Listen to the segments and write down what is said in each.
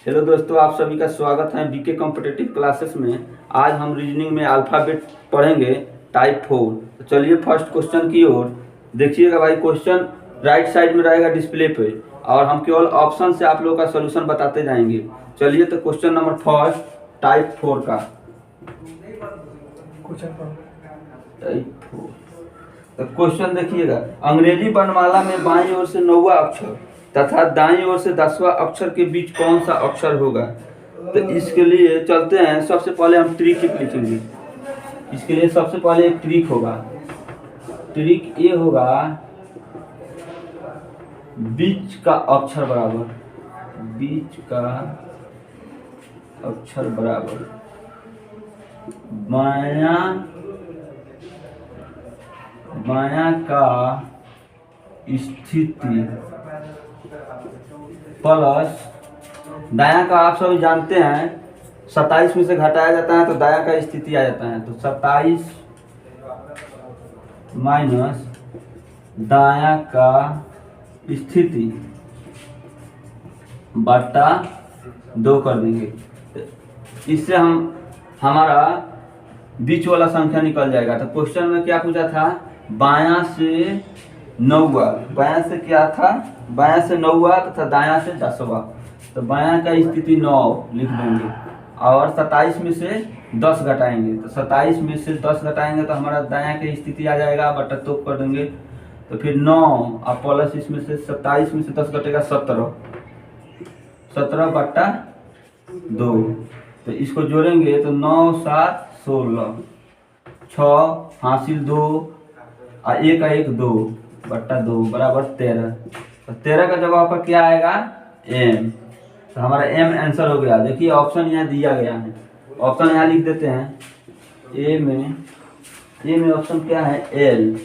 Hello दोस्तों, आप सभी का स्वागत है बीके कॉम्पिटिटिव क्लासेस में। आज हम रीजनिंग में अल्फ़ाबेट पढ़ेंगे टाइप 4। तो चलिए फर्स्ट क्वेश्चन की ओर देखिएगा भाई। क्वेश्चन राइट साइड में रहेगा डिस्प्ले पे और हम केवल ऑप्शन से आप लोगों का सोल्यूशन बताते जाएंगे। चलिए तो क्वेश्चन नंबर फर्स्ट टाइप 4 का टाइप 4। तो क्वेश्चन देखिएगा, अंग्रेजी वर्णमाला में बाईं ओर से 9वां अक्षर तथा दाईं ओर से 10वां अक्षर के बीच कौन सा अक्षर होगा। तो इसके लिए चलते हैं, सबसे पहले हम ट्रिक लिखेंगे। इसके लिए सबसे पहले एक ट्रिक होगा। ट्रिक ये होगा, बीच का अक्षर बराबर, बीच का अक्षर बराबर बायां का स्थिति प्लस दायां का। आप सभी जानते हैं 27 में से घटाया जाता है तो दायां का स्थिति आ जाता है। तो 27 माइनस दायां का स्थिति बटा 2 कर देंगे। इससे हमारा बीच वाला संख्या निकल जाएगा। तो क्वेश्चन में क्या पूछा था, बायां से 9वां, बायां से क्या था, बायां से 9वां तथा दायां से 10वां। तो बायां का स्थिति 9 लिख देंगे और 27 में से 10 घटाएंगे। तो 27 में से 10 घटाएंगे तो हमारा दायां की स्थिति आ जाएगा, बटा 2 कर देंगे। तो फिर 9 और प्लस इसमें से 27 में से 10 घटेगा 17 बटा 2। तो इसको जोड़ेंगे तो 9 7 16, 6 हासिल 2 और 1 का 1 2 बटा 2 बराबर 13। तो 13 का जवाब पर क्या आएगा, एम। तो हमारा एम आंसर हो गया। देखिए ऑप्शन यहाँ दिया गया है, ऑप्शन यहाँ लिख देते हैं। ए में ऑप्शन क्या है, एल।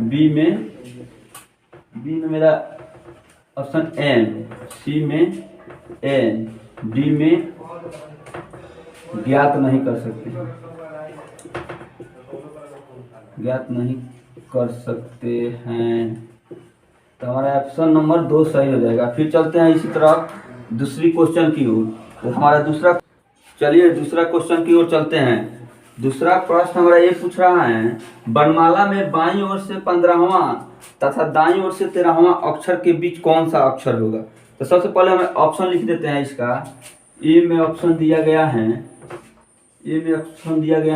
बी में मेरा ऑप्शन एम, सी में एन, डी में ज्ञात नहीं कर सकते, ज्ञात नहीं कर सकते हैं। तो हमारा ऑप्शन नंबर 2 सही हो जाएगा। फिर चलते हैं इसी तरह दूसरी क्वेश्चन की ओर। तो हमारा दूसरा क्वेश्चन की ओर चलते हैं। दूसरा प्रश्न हमारा ये पूछ रहा है, वर्णमाला में बाईं ओर से 15वां तथा दाईं ओर से 13वां अक्षर के बीच कौन सा अक्षर होगा। तो सबसे पहले हमें ऑप्शन लिख देते हैं इसका। ए में ऑप्शन दिया गया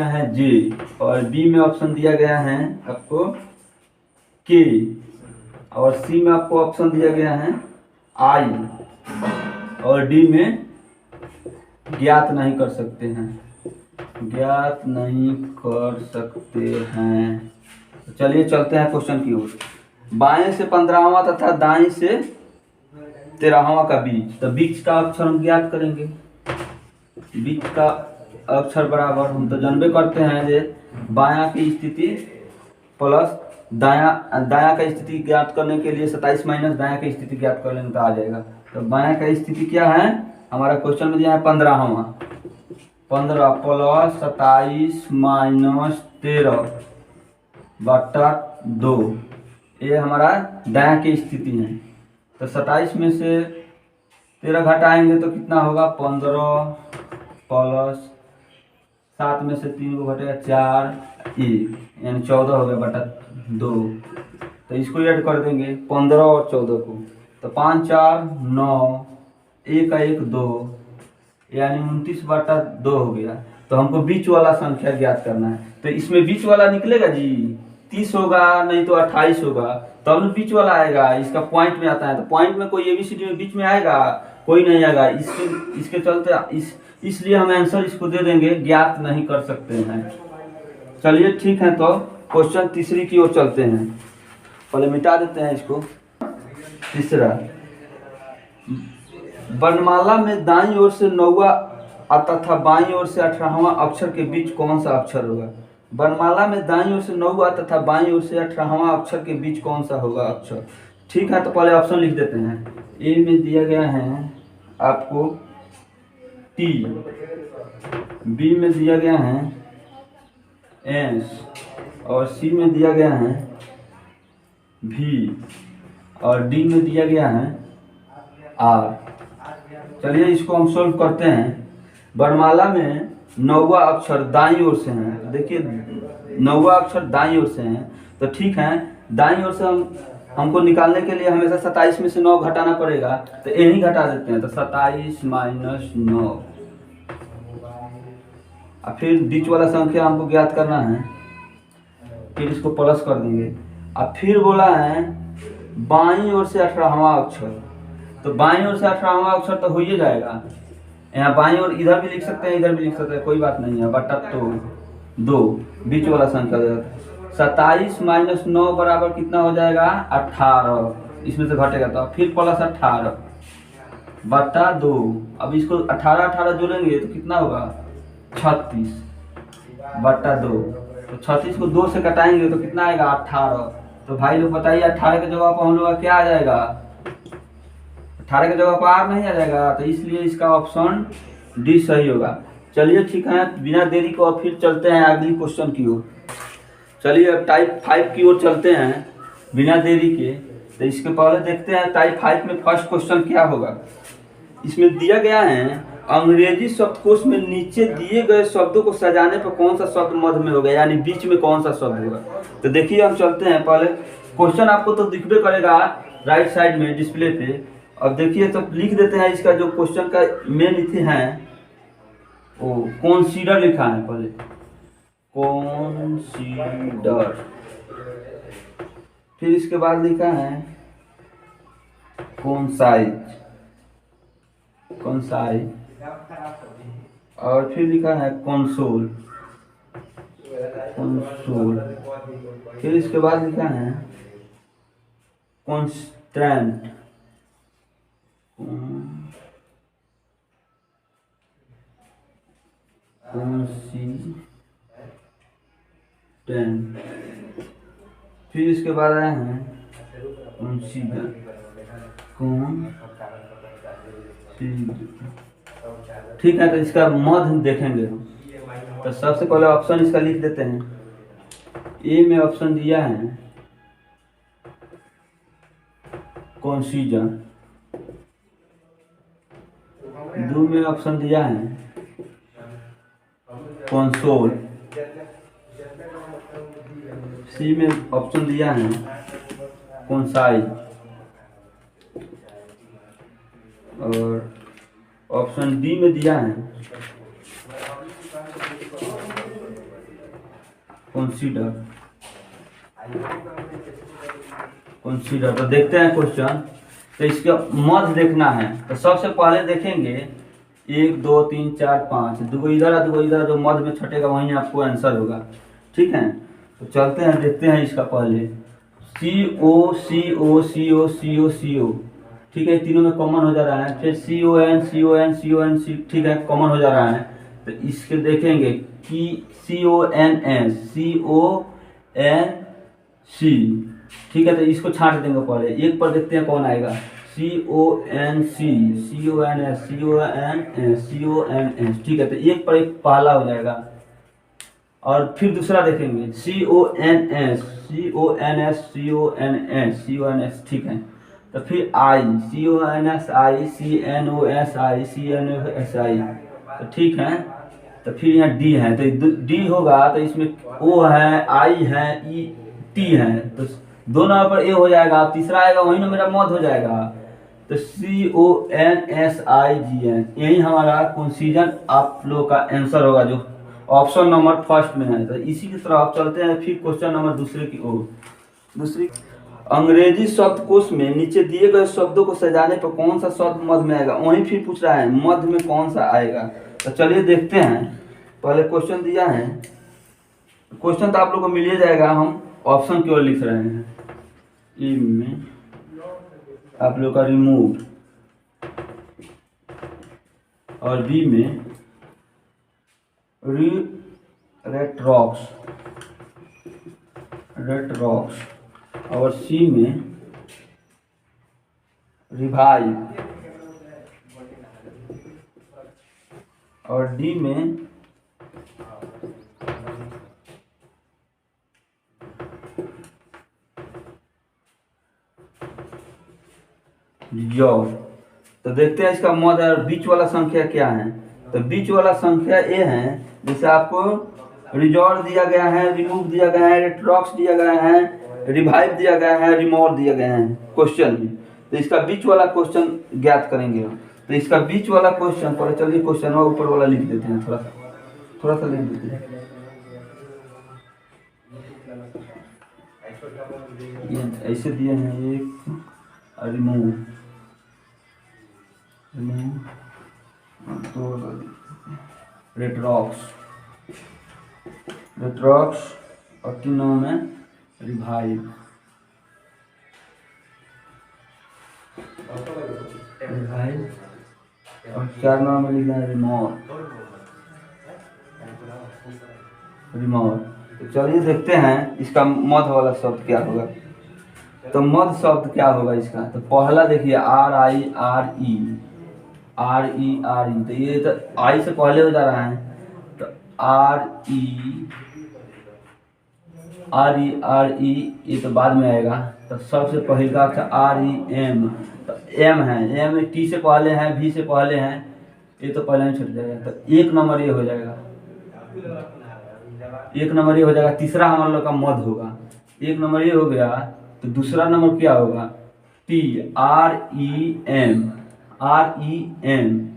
है, जे, और बी में ऑप्शन दिया गया है आपको के, और सी में आपको ऑप्शन दिया गया है आई, और डी में ज्ञात नहीं कर सकते हैं, ज्ञात नहीं कर सकते हैं। तो चलिए चलते हैं क्वेश्चन की ओर। बाएं से 15वां तथा दाएं से 13वां का बीच। तो बीच का अक्षर हम ज्ञात करेंगे। बीच का अक्षर बराबर, हम तो जानबे करते हैं जे बायां की स्थिति प्लस दायां का स्थिति ज्ञात करने के लिए 27 माइनस दायां की स्थिति ज्ञात कर लेंगे तो आ जाएगा। तो बायां का स्थिति क्या है, हमारा क्वेश्चन में दिया है 15वां, 15 प्लस 27 माइनस 13 बटा 2, ये हमारा दायां की स्थिति है। तो 27 में से 13 घटाएंगे तो कितना होगा, 15 प्लस 7 में से 3 को घटेगा 4, 1 यानी 14 हो गया बटा 2। तो इसको ऐड कर देंगे 15 और 14 को। तो 5 4 9, 1 का 1 2 यानी 29 बटा 2 हो गया। तो हमको बीच वाला संख्या ज्ञात करना है। तो इसमें बीच वाला निकलेगा जी, 30 होगा, नहीं तो 28 होगा, तब तो बीच वाला आएगा। इसका पॉइंट में आता है, तो पॉइंट में कोई एबीसीडी में बीच में आएगा, कोई नहीं आएगा। इसके चलते इसलिए हम आंसर इसको दे देंगे, ज्ञात नहीं कर सकते हैं। चलिए ठीक है, तो क्वेश्चन तीसरी की ओर चलते हैं। पहले मिटा देते हैं इसको। तीसरा, वर्णमाला में दाईं ओर से 9वां तथा बाईं ओर से 18वां अक्षर के बीच कौन सा अक्षर होगा। वर्णमाला में दाईं ओर से 9वां तथा बाईं ओर से 18वां अक्षर के बीच कौन सा होगा अक्षर। ठीक है, तो पहले ऑप्शन लिख देते हैं। ए में दिया गया है आपको टी, बी में दिया गया है एस, और सी में दिया गया है भी, और डी में दिया गया है आर। चलिए इसको हम सोल्व करते हैं। वर्णमाला में 9वां अक्षर दाईं ओर से है। देखिए 9वां अक्षर दाईं ओर से है, तो ठीक है, दाईं ओर से हमको निकालने के लिए हमेशा 27 में से 9 घटाना पड़ेगा, तो यही घटा देते हैं। तो 27 माइनस 9, और फिर बीच वाला संख्या हमको ज्ञात करना है, फिर इसको प्लस कर देंगे। अब फिर बोला है बाईं ओर से 18वां अक्षर, तो बाईं ओर से 18वां अक्षर तो हो ही जाएगा। यहाँ बाईं ओर इधर भी लिख सकते हैं, इधर भी लिख सकते हैं, कोई बात नहीं है। बटा तो 2 बीच वाला संख्या हो जाएगा। 27 माइनस 9 बराबर कितना हो जाएगा? 18। इसमें से घटेगा तो फिर प्लस 18 बटा 2। अब इसको 18 जोड़ेंगे तो कितना होगा? 36 बटा 2। तो 36 को 2 से कटाएंगे तो कितना आएगा? 18। तो भाई लोग बताइए 18 के जगह पर हम लोग का क्या आ जाएगा? 18 के जगह पर R नहीं आ जाएगा, तो इसलिए इसका ऑप्शन डी सही होगा। चलिए ठीक है, बिना देरी को अब फिर चलते हैं अगली क्वेश्चन की ओर। चलिए अब टाइप 5 की ओर चलते हैं बिना देरी के। तो इसके पहले देखते हैं टाइप 5 में फर्स्ट क्वेश्चन क्या होगा। इसमें दिया गया है अंग्रेजी शब्दकोश में नीचे दिए गए शब्दों को सजाने पर कौन सा शब्द मध्य में होगा, यानी बीच में कौन सा शब्द होगा। तो देखिए हम चलते हैं, पहले क्वेश्चन आपको तो दिखबे करेगा राइट साइड में डिस्प्ले पे। अब देखिए तो लिख देते हैं, इसका जो क्वेश्चन का मेन इथे है वो कंसीडर लिखा है, पहले कंसीडर, फिर इसके बाद लिखा है कंसाइज, कंसाइज, और फिर लिखा है कंसोल, कंसोल, फिर इसके बाद लिखा है कंस्टेंट, कंसिस्टेंट, फिर इसके बाद आए हैं कंसीडर, ठीक है। तो इसका मध्य देखेंगे हम। तो सबसे पहले ऑप्शन इसका लिख देते हैं। ए में ऑप्शन दिया है कंसीडर, 2 में ऑप्शन दिया है कंसोल, सी में ऑप्शन दिया है कंसाइज, और ऑप्शन डी में दिया है कंसीडर, कंसीडर। तो देखते हैं क्वेश्चन। तो इसका मध्य देखना है, तो सबसे पहले देखेंगे 1 2 3 4 5, दो इधर दो इधर, जो मध्य में छटेगा वहीं आपको आंसर होगा। ठीक है, तो चलते हैं देखते हैं इसका पहले CO CO CO CO CO, ठीक है, तीनों में कॉमन हो जा रहा है। फिर CON CON CON C, ठीक है, कॉमन हो जा रहा है। तो इसके देखेंगे कि CONS CONC, ठीक है, तो इसको छांट देंगे। पहले एक पर देखते हैं कौन आएगा। CONC CONS CONS CONS, ठीक है, तो एक पर एक पहला हो जाएगा। और फिर दूसरा देखेंगे CONS CONS CONS CONS, ठीक है। तो फिर I CONS I CNOS I CNOS I, तो ठीक है। तो फिर यहाँ D है, तो D होगा, तो इसमें O है I है E T है, तो दोनों पर ए हो जाएगा। तीसरा आएगा वही ना मेरा मध्य हो जाएगा, तो CONSIGN, यही हमारा कंसीजन आप लोग का आंसर होगा, जो ऑप्शन नंबर फर्स्ट में है। तो इसी की तरह आप चलते हैं फिर क्वेश्चन नंबर दूसरे की ओर। दूसरी, अंग्रेजी शब्दकोश में नीचे दिए गए शब्दों को सजाने पर कौन सा शब्द मध्य में आएगा, वहीं फिर पूछ रहा है मध्य में कौन सा आएगा। तो चलिए देखते हैं। पहले क्वेश्चन दिया है, क्वेश्चन तो आप लोग को मिल ही जाएगा, हम ऑप्शन की ओर लिख रहे हैं। ए में आप लोग का रिमूव, और बी में रेट्रॉक्स, और सी में रिवाइव, और डी में रिजॉर्व। तो देखते हैं इसका मध्य और बीच वाला संख्या क्या है। तो बीच वाला संख्या ए है, जैसे आपको रिजॉल्व दिया गया है, रिमूव दिया गया है, रेट्रॉक्स दिया गया है, रिवाइव दिया गया है, रिमोव दिया गया है क्वेश्चन में। तो इसका बीच वाला क्वेश्चन ज्ञात करेंगे हम। तो इसका बीच वाला क्वेश्चन पहले चलिए क्वेश्चन ऊपर वाला लिख देते हैं, थोड़ा सा लिख देते हैं। ये ऐसे दिए हैं, एक रिमूव तो रेट्रॉक्स और 3 नंबर में रिवाइव और 4 नंबर में लिखना है रिमोव। तो चलिए देखते हैं इसका मध्य वाला शब्द क्या होगा। तो मध्य शब्द क्या होगा इसका। तो पहला देखिए RI तो ये तो आई से पहले हो जा रहा है। तो RE ये तो बाद में आएगा। तो सबसे पहले का था REM, तो M है, M T से पहले है, V से पहले है, ये तो पहले में छूट जाएगा। तो 1 नंबर ये हो जाएगा, 1 नंबर ये हो जाएगा। तीसरा हमारे लोग का मध्य होगा। 1 नंबर ये हो गया। तो दूसरा नंबर क्या होगा REM REM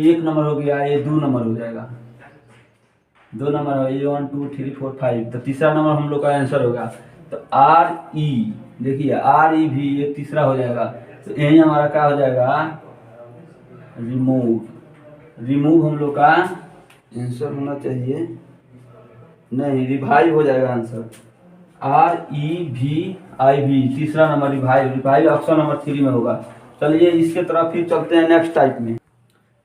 1 नंबर हो गया, ये 2 नंबर हो जाएगा, 2 नंबर हो, ये 1 2 3 4 5। तो तीसरा नंबर हम लोग का आंसर होगा। तो RE देखिए RE भी ये तीसरा हो जाएगा। तो यही हमारा क्या हो जाएगा रिमूव हम लोग का आंसर होना चाहिए, नहीं रिवाइव हो जाएगा आंसर। REVIV तीसरा नंबर रिवाइव ऑप्शन नंबर 3 में होगा। चलिए इसके तरफ फिर चलते हैं नेक्स्ट टाइप में।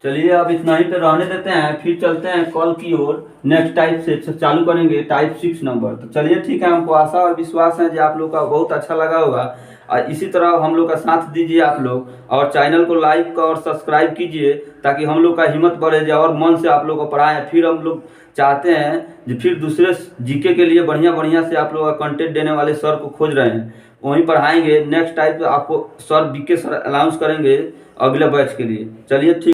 चलिए अब इतना ही पे रहने देते हैं, फिर चलते हैं कल की ओर। नेक्स्ट टाइप से चालू करेंगे टाइप 6 नंबर। तो चलिए ठीक है, हमको आशा और विश्वास है कि आप लोग का बहुत अच्छा लगा होगा। और इसी तरह हम लोग का साथ दीजिए आप लोग, और चैनल को लाइक और सब्सक्राइब कीजिए ताकि हम लोग का हिम्मत बढ़े जाए और मन से आप लोग को पढ़ाएं। फिर हम लोग चाहते हैं कि फिर दूसरे जीके के लिए बढ़िया से आप लोग का कंटेंट देने वाले सर को खोज रहे हैं, वहीं पढ़ाएंगे। नेक्स्ट टाइप आपको सर बीके सर अनाउंस करेंगे अगले बैच के लिए। चलिए ठीक।